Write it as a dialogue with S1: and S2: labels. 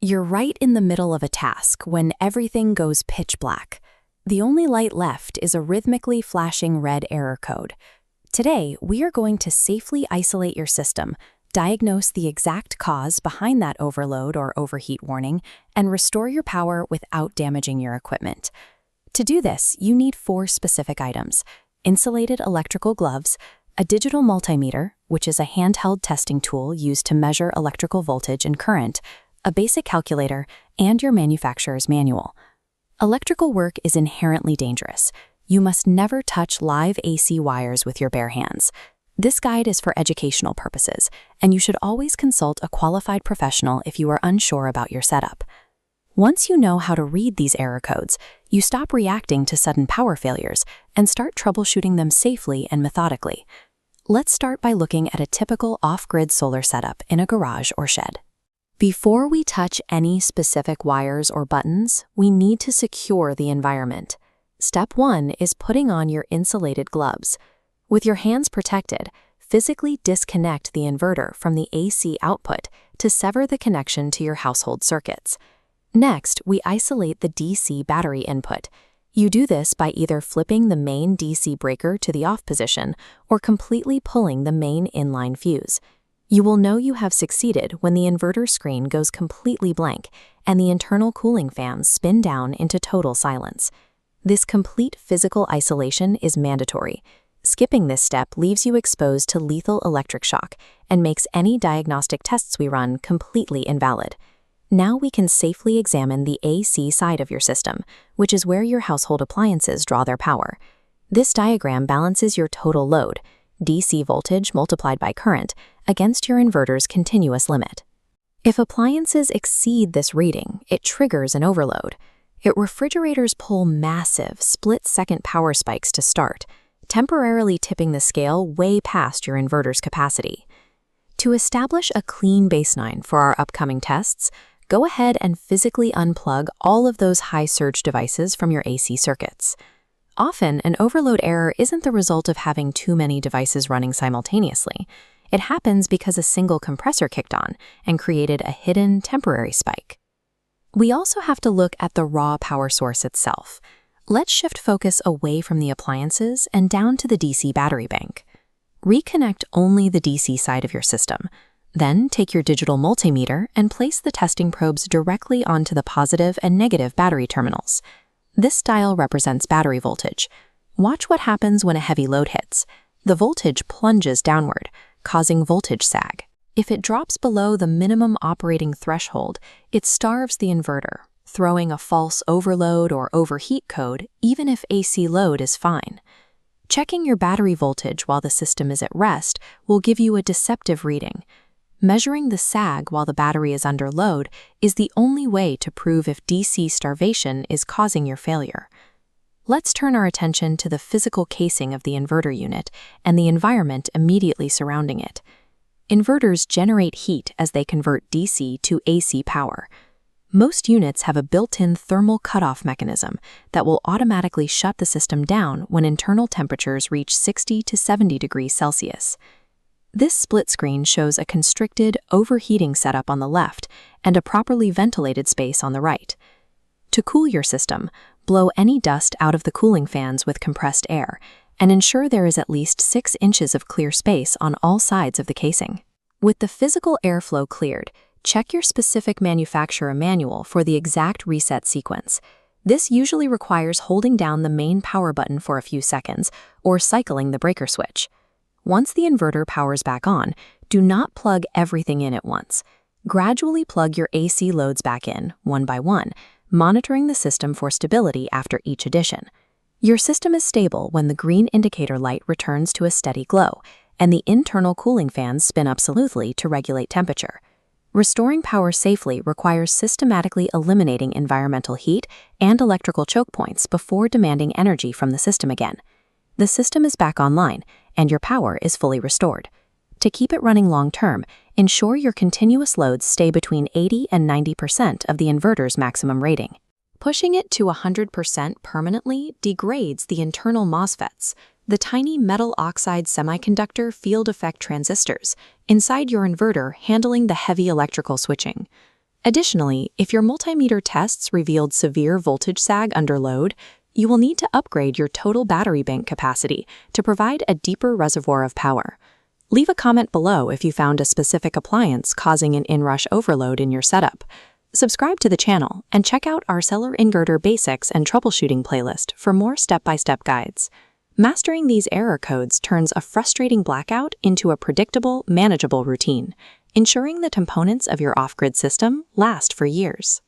S1: You're right in the middle of a task when everything goes pitch black. The only light left is a rhythmically flashing red error code. Today, we are going to safely isolate your system, diagnose the exact cause behind that overload or overheat warning, and restore your power without damaging your equipment. To do this, you need 4 specific items: insulated electrical gloves, a digital multimeter, which is a handheld testing tool used to measure electrical voltage and current, a basic calculator, and your manufacturer's manual. Electrical work is inherently dangerous. You must never touch live AC wires with your bare hands. This guide is for educational purposes, and you should always consult a qualified professional if you are unsure about your setup. Once you know how to read these error codes, you stop reacting to sudden power failures and start troubleshooting them safely and methodically. Let's start by looking at a typical off-grid solar setup in a garage or shed. Before we touch any specific wires or buttons, we need to secure the environment. Step 1 is putting on your insulated gloves. With your hands protected, physically disconnect the inverter from the AC output to sever the connection to your household circuits. Next, we isolate the DC battery input. You do this by either flipping the main DC breaker to the off position or completely pulling the main inline fuse. You will know you have succeeded when the inverter screen goes completely blank and the internal cooling fans spin down into total silence. This complete physical isolation is mandatory. Skipping this step leaves you exposed to lethal electric shock and makes any diagnostic tests we run completely invalid. Now we can safely examine the AC side of your system, which is where your household appliances draw their power. This diagram balances your total load, DC voltage multiplied by current, against your inverter's continuous limit. If appliances exceed this reading, it triggers an overload. Refrigerators pull massive, split-second power spikes to start, temporarily tipping the scale way past your inverter's capacity. To establish a clean baseline for our upcoming tests, go ahead and physically unplug all of those high-surge devices from your AC circuits. Often, an overload error isn't the result of having too many devices running simultaneously. It happens because a single compressor kicked on and created a hidden, temporary spike. We also have to look at the raw power source itself. Let's shift focus away from the appliances and down to the DC battery bank. Reconnect only the DC side of your system. Then take your digital multimeter and place the testing probes directly onto the positive and negative battery terminals. This dial represents battery voltage. Watch what happens when a heavy load hits. The voltage plunges downward, causing voltage sag. If it drops below the minimum operating threshold, it starves the inverter, throwing a false overload or overheat code even if AC load is fine. Checking your battery voltage while the system is at rest will give you a deceptive reading. Measuring the sag while the battery is under load is the only way to prove if DC starvation is causing your failure. Let's turn our attention to the physical casing of the inverter unit and the environment immediately surrounding it. Inverters generate heat as they convert DC to AC power. Most units have a built-in thermal cutoff mechanism that will automatically shut the system down when internal temperatures reach 60 to 70 degrees Celsius. This split screen shows a constricted, overheating setup on the left and a properly ventilated space on the right. To cool your system, blow any dust out of the cooling fans with compressed air and ensure there is at least 6 inches of clear space on all sides of the casing. With the physical airflow cleared, check your specific manufacturer manual for the exact reset sequence. This usually requires holding down the main power button for a few seconds or cycling the breaker switch. Once the inverter powers back on, do not plug everything in at once. Gradually plug your AC loads back in, one by one, monitoring the system for stability after each addition. Your system is stable when the green indicator light returns to a steady glow, and the internal cooling fans spin up smoothly to regulate temperature. Restoring power safely requires systematically eliminating environmental heat and electrical choke points before demanding energy from the system again. The system is back online, and your power is fully restored. To keep it running long-term, ensure your continuous loads stay between 80 and 90% of the inverter's maximum rating. Pushing it to 100% permanently degrades the internal MOSFETs, the tiny metal oxide semiconductor field effect transistors, inside your inverter handling the heavy electrical switching. Additionally, if your multimeter tests revealed severe voltage sag under load, you will need to upgrade your total battery bank capacity to provide a deeper reservoir of power. Leave a comment below if you found a specific appliance causing an inrush overload in your setup. Subscribe to the channel and check out our Solar Inverter Basics and Troubleshooting playlist for more step-by-step guides. Mastering these error codes turns a frustrating blackout into a predictable, manageable routine, ensuring the components of your off-grid system last for years.